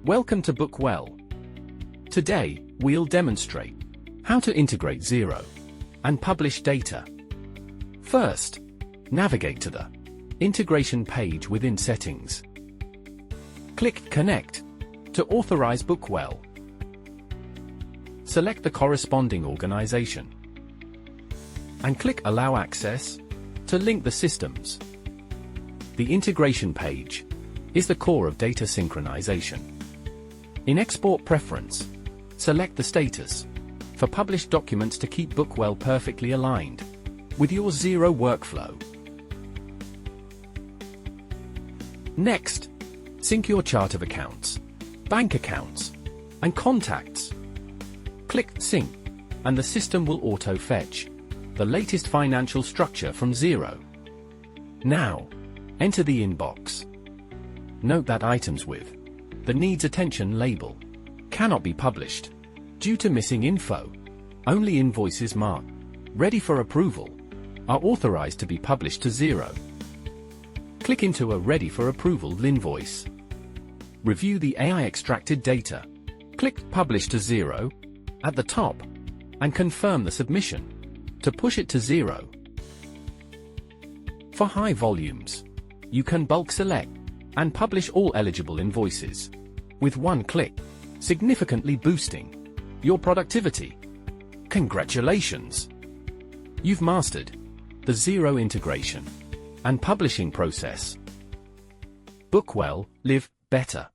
Welcome to BookWell. Today, we'll demonstrate how to integrate Xero and publish data. First, navigate to the integration page within Settings. Click Connect to authorize BookWell. Select the corresponding organization and click Allow Access to link the systems. The integration page is the core of data synchronization. In Export Preference, select the status for published documents to keep BookWell perfectly aligned with your Xero workflow. Next, sync your chart of accounts, bank accounts, and contacts. Click Sync, and the system will auto-fetch the latest financial structure from Xero. Now, enter the inbox. Note that items with the Needs Attention label cannot be published due to missing info. Only invoices marked Ready for Approval are authorized to be published to Xero. Click into a Ready for Approval invoice. Review the AI-extracted data. Click Publish to Xero at the top and confirm the submission to push it to Xero. For high volumes, you can bulk select and publish all eligible invoices with one click, significantly boosting your productivity. Congratulations! You've mastered the Xero integration and publishing process. BookWell, live better.